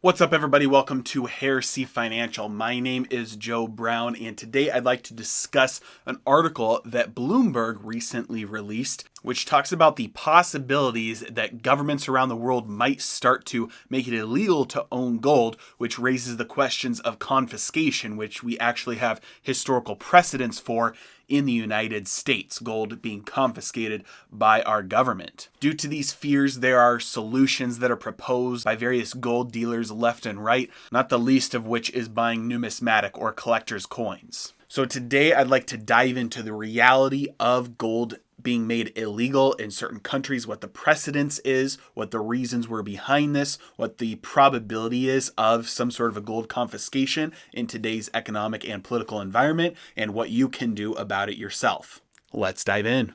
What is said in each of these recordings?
What's up, everybody? Welcome to Heresy Financial. My name is Joe Brown, and today I'd like to discuss an article that Bloomberg recently released, which talks about the possibilities that governments around the world might start to make it illegal to own gold, which raises the questions of confiscation, which we actually have historical precedents for in the United States, gold being confiscated by our government. Due to these fears, there are solutions that are proposed by various gold dealers left and right, not the least of which is buying numismatic or collector's coins. So today I'd like to dive into the reality of gold being made illegal in certain countries, what the precedence is, what the reasons were behind this, what the probability is of some sort of a gold confiscation in today's economic and political environment, and what you can do about it yourself. Let's dive in.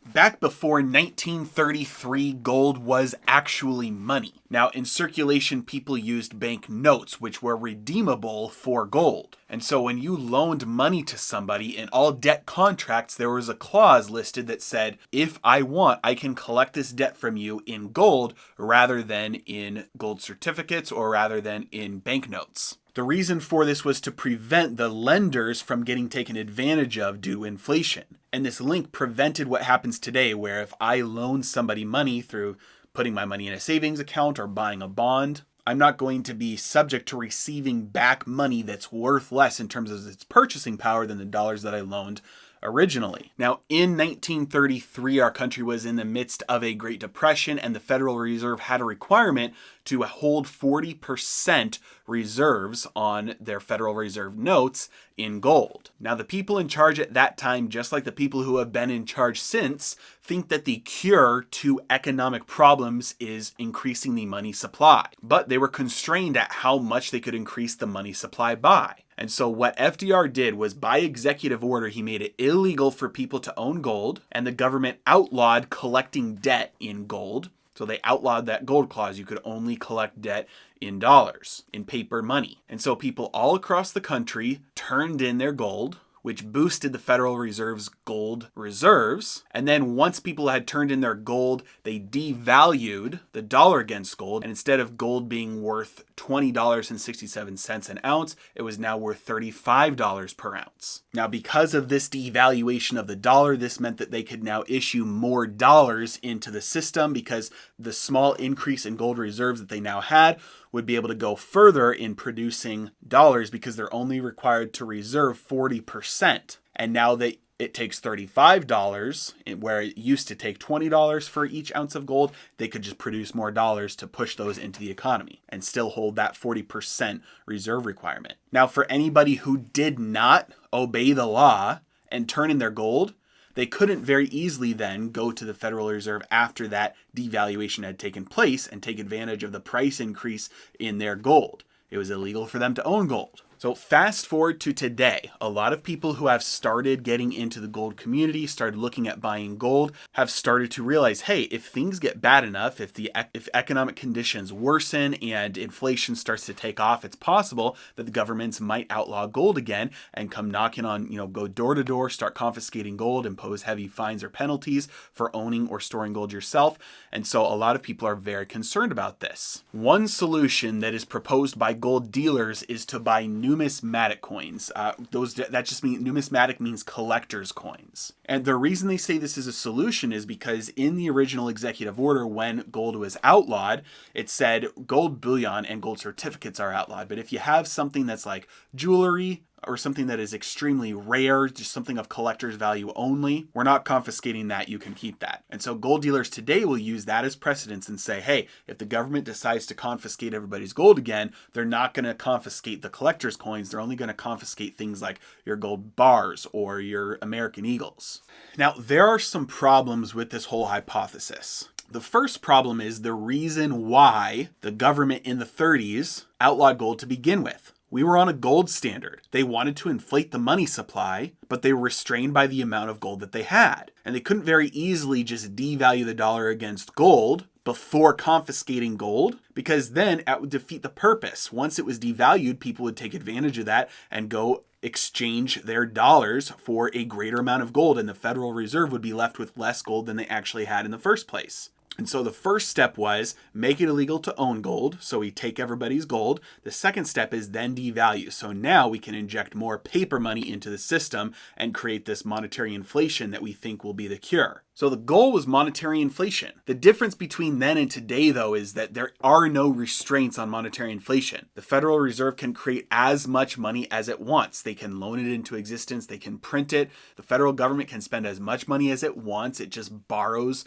Back before 1933, gold was actually money. Now, in circulation, people used bank notes, which were redeemable for gold. And so when you loaned money to somebody in all debt contracts, there was a clause listed that said, if I want, I can collect this debt from you in gold rather than in gold certificates or rather than in banknotes. The reason for this was to prevent the lenders from getting taken advantage of due to inflation. And this link prevented what happens today, where if I loan somebody money through putting my money in a savings account or buying a bond, I'm not going to be subject to receiving back money that's worth less in terms of its purchasing power than the dollars that I loaned originally. Now, in 1933, our country was in the midst of a Great Depression, and the Federal Reserve had a requirement to hold 40% reserves on their Federal Reserve notes in gold. Now, the people in charge at that time, just like the people who have been in charge since, think that the cure to economic problems is increasing the money supply. But they were constrained at how much they could increase the money supply by. And so what FDR did was, by executive order, he made it illegal for people to own gold, and the government outlawed collecting debt in gold. So they outlawed that gold clause. You could only collect debt in dollars, in paper money. And so people all across the country turned in their gold, which boosted the Federal Reserve's gold reserves. And then once people had turned in their gold, they devalued the dollar against gold. And instead of gold being worth $20.67 an ounce, it was now worth $35 per ounce. Now, because of this devaluation of the dollar, this meant that they could now issue more dollars into the system, because the small increase in gold reserves that they now had would be able to go further in producing dollars, because they're only required to reserve 40%. And now that it takes $35, where it used to take $20 for each ounce of gold, they could just produce more dollars to push those into the economy and still hold that 40% reserve requirement. Now, for anybody who did not obey the law and turn in their gold, they couldn't very easily then go to the Federal Reserve after that devaluation had taken place and take advantage of the price increase in their gold. It was illegal for them to own gold. So fast forward to today, a lot of people who have started getting into the gold community, started looking at buying gold, have started to realize, hey, if things get bad enough, if economic conditions worsen and inflation starts to take off, it's possible that the governments might outlaw gold again and come knocking on, go door to door, start confiscating gold, impose heavy fines or penalties for owning or storing gold yourself. And so a lot of people are very concerned about this. One solution that is proposed by gold dealers is to buy numismatic coins. That just means numismatic means collector's coins. And the reason they say this is a solution is because in the original executive order, when gold was outlawed, it said gold bullion and gold certificates are outlawed. But if you have something that's like jewelry, or something that is extremely rare, just something of collector's value only, we're not confiscating that, you can keep that. And so gold dealers today will use that as precedence and say, hey, if the government decides to confiscate everybody's gold again, they're not going to confiscate the collector's coins, they're only going to confiscate things like your gold bars or your American Eagles. Now, there are some problems with this whole hypothesis. The first problem is the reason why the government in the 30s outlawed gold to begin with. We were on a gold standard. They wanted to inflate the money supply, but they were restrained by the amount of gold that they had. And they couldn't very easily just devalue the dollar against gold before confiscating gold, because then that would defeat the purpose. Once it was devalued, people would take advantage of that and go exchange their dollars for a greater amount of gold, and the Federal Reserve would be left with less gold than they actually had in the first place. And so the first step was make it illegal to own gold. So we take everybody's gold. The second step is then devalue. So now we can inject more paper money into the system and create this monetary inflation that we think will be the cure. So the goal was monetary inflation. The difference between then and today, though, is that there are no restraints on monetary inflation. The Federal Reserve can create as much money as it wants. They can loan it into existence. They can print it. The federal government can spend as much money as it wants. It just borrows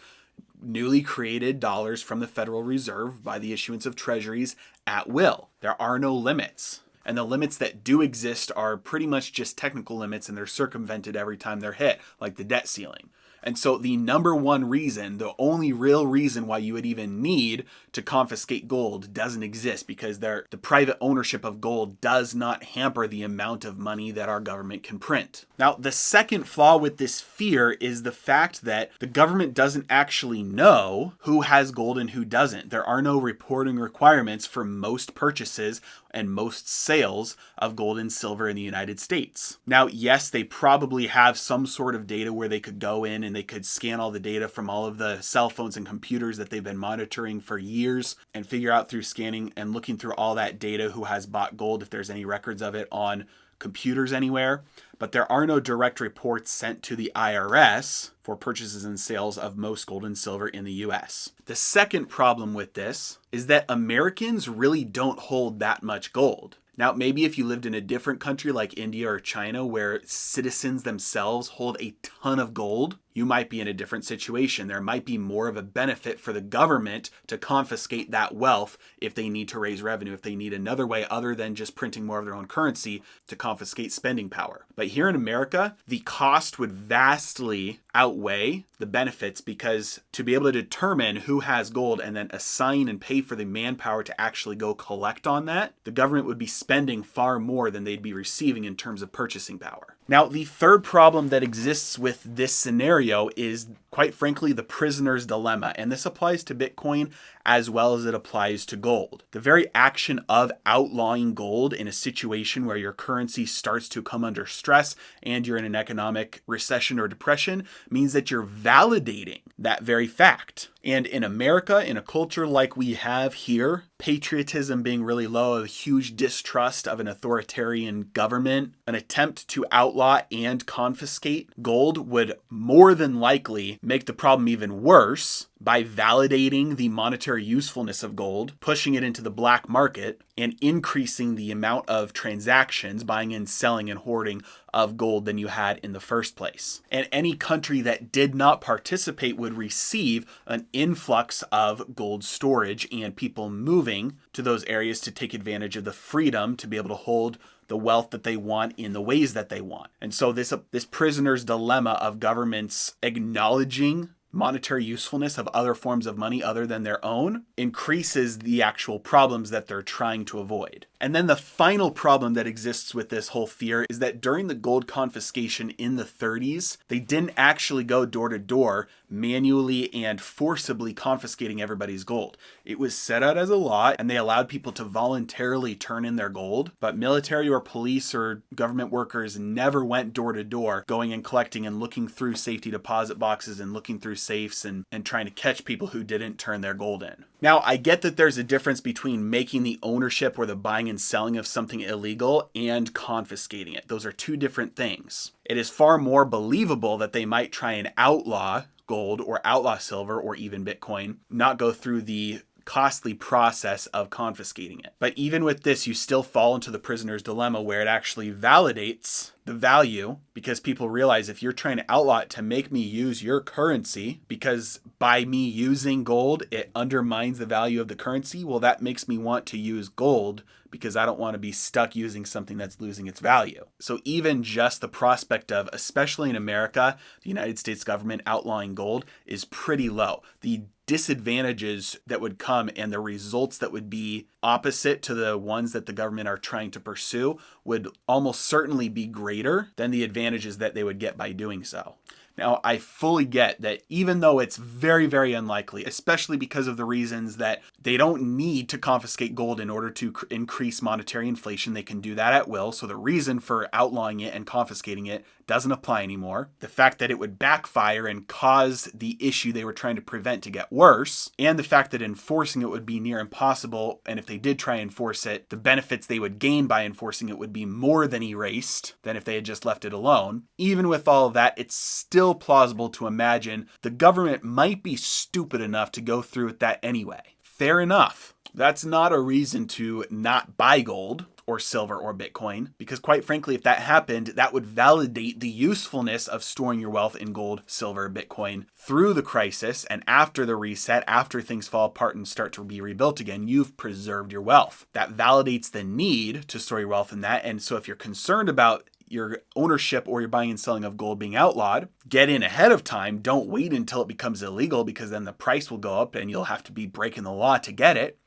newly created dollars from the Federal Reserve by the issuance of treasuries at will. There are no limits. And the limits that do exist are pretty much just technical limits, and they're circumvented every time they're hit, like the debt ceiling. And so the number one reason, the only real reason why you would even need to confiscate gold doesn't exist, because the private ownership of gold does not hamper the amount of money that our government can print. Now, the second flaw with this fear is the fact that the government doesn't actually know who has gold and who doesn't. There are no reporting requirements for most purchases and most sales of gold and silver in the United States. Now, yes, they probably have some sort of data where they could go in and they could scan all the data from all of the cell phones and computers that they've been monitoring for years and figure out through scanning and looking through all that data who has bought gold, if there's any records of it on computers anywhere. But there are no direct reports sent to the IRS for purchases and sales of most gold and silver in the US. The second problem with this is that Americans really don't hold that much gold. Now, maybe if you lived in a different country like India or China where citizens themselves hold a ton of gold, you might be in a different situation. There might be more of a benefit for the government to confiscate that wealth if they need to raise revenue, if they need another way other than just printing more of their own currency to confiscate spending power. But here in America, the cost would vastly outweigh the benefits, because to be able to determine who has gold and then assign and pay for the manpower to actually go collect on that, the government would be spending far more than they'd be receiving in terms of purchasing power. Now, the third problem that exists with this scenario is, quite frankly, the prisoner's dilemma. And this applies to Bitcoin as well as it applies to gold. The very action of outlawing gold in a situation where your currency starts to come under stress and you're in an economic recession or depression means that you're validating that very fact. And in America, in a culture like we have here, patriotism being really low, a huge distrust of an authoritarian government, an attempt to outlaw and confiscate gold would more than likely make the problem even worse by validating the monetary usefulness of gold, pushing it into the black market, and increasing the amount of transactions, buying and selling and hoarding of gold than you had in the first place. And any country that did not participate would receive an influx of gold storage and people moving to those areas to take advantage of the freedom to be able to hold the wealth that they want in the ways that they want. And so this prisoner's dilemma of governments acknowledging monetary usefulness of other forms of money other than their own increases the actual problems that they're trying to avoid. And then the final problem that exists with this whole fear is that during the gold confiscation in the 30s, they didn't actually go door to door manually and forcibly confiscating everybody's gold. It was set out as a law and they allowed people to voluntarily turn in their gold, but military or police or government workers never went door to door going and collecting and looking through safety deposit boxes and looking through safes and trying to catch people who didn't turn their gold in. Now, I get that there's a difference between making the ownership or the buying and selling of something illegal and confiscating it. Those are two different things. It is far more believable that they might try and outlaw gold or outlaw silver or even Bitcoin, not go through the costly process of confiscating it. But even with this, you still fall into the prisoner's dilemma where it actually validates the value, because people realize if you're trying to outlaw it to make me use your currency, because by me using gold, it undermines the value of the currency, well, that makes me want to use gold because I don't want to be stuck using something that's losing its value. So even just the prospect of, especially in America, the United States government outlawing gold is pretty low. The disadvantages that would come and the results that would be opposite to the ones that the government are trying to pursue would almost certainly be greater than the advantages that they would get by doing so. Now, I fully get that even though it's very, very unlikely, especially because of the reasons that they don't need to confiscate gold in order to increase monetary inflation, they can do that at will. So the reason for outlawing it and confiscating it doesn't apply anymore. The fact that it would backfire and cause the issue they were trying to prevent to get worse, and the fact that enforcing it would be near impossible, and if they did try and enforce it, the benefits they would gain by enforcing it would be more than erased than if they had just left it alone. Even with all of that, it's still plausible to imagine the government might be stupid enough to go through with that anyway. Fair enough. That's not a reason to not buy gold or silver or Bitcoin, because quite frankly, if that happened, that would validate the usefulness of storing your wealth in gold, silver, Bitcoin through the crisis, and after the reset, after things fall apart and start to be rebuilt again, you've preserved your wealth. That validates the need to store your wealth in that, and so if you're concerned about your ownership or your buying and selling of gold being outlawed, get in ahead of time. Don't wait until it becomes illegal, because then the price will go up and you'll have to be breaking the law to get it.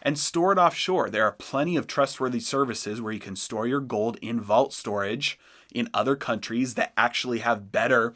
And store it offshore. There are plenty of trustworthy services where you can store your gold in vault storage in other countries that actually have better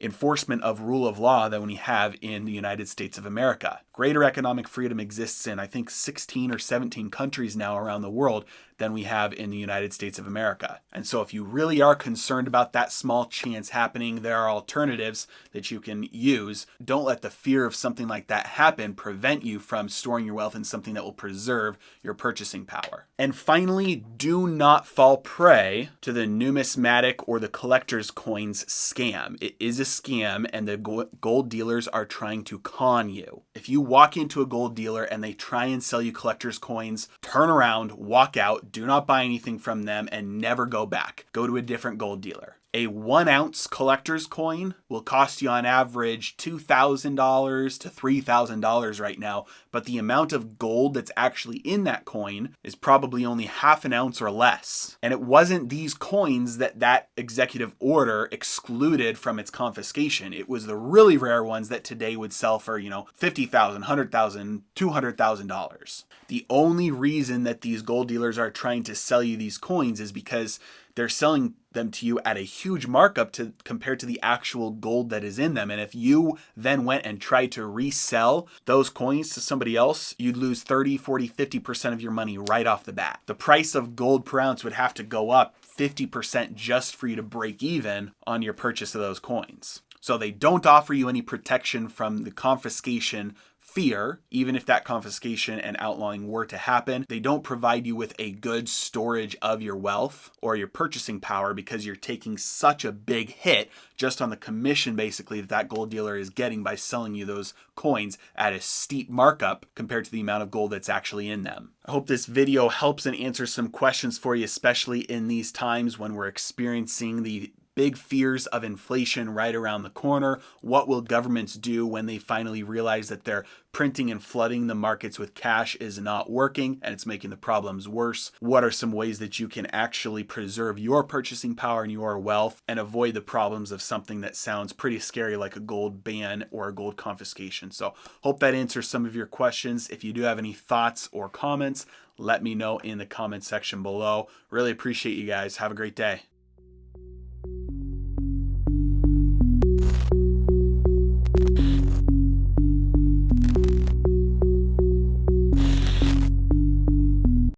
enforcement of rule of law than we have in the United States of America. Greater economic freedom exists in, I think, 16 or 17 countries now around the world than we have in the United States of America. And so if you really are concerned about that small chance happening, there are alternatives that you can use. Don't let the fear of something like that happen prevent you from storing your wealth in something that will preserve your purchasing power. And finally, do not fall prey to the numismatic or the collector's coins scam. It is a scam, and the gold dealers are trying to con you. If you walk into a gold dealer and they try and sell you collector's coins, turn around, walk out, do not buy anything from them, and never go back. Go to a different gold dealer. A 1 ounce collector's coin will cost you on average $2,000 to $3,000 right now, but the amount of gold that's actually in that coin is probably only half an ounce or less. And it wasn't these coins that executive order excluded from its confiscation. It was the really rare ones that today would sell for, $50,000, $100,000, $200,000. The only reason that these gold dealers are trying to sell you these coins is because they're selling them to you at a huge markup compared to the actual gold that is in them. And if you then went and tried to resell those coins to somebody else, you'd lose 30, 40, 50% of your money right off the bat. The price of gold per ounce would have to go up 50% just for you to break even on your purchase of those coins. So they don't offer you any protection from the confiscation fear, even if that confiscation and outlawing were to happen. They don't provide you with a good storage of your wealth or your purchasing power, because you're taking such a big hit just on the commission basically that gold dealer is getting by selling you those coins at a steep markup compared to the amount of gold that's actually in them. I hope this video helps and answers some questions for you, especially in these times when we're experiencing the big fears of inflation right around the corner. What will governments do when they finally realize that their printing and flooding the markets with cash is not working and it's making the problems worse? What are some ways that you can actually preserve your purchasing power and your wealth and avoid the problems of something that sounds pretty scary like a gold ban or a gold confiscation? So hope that answers some of your questions. If you do have any thoughts or comments, let me know in the comment section below. Really appreciate you guys. Have a great day.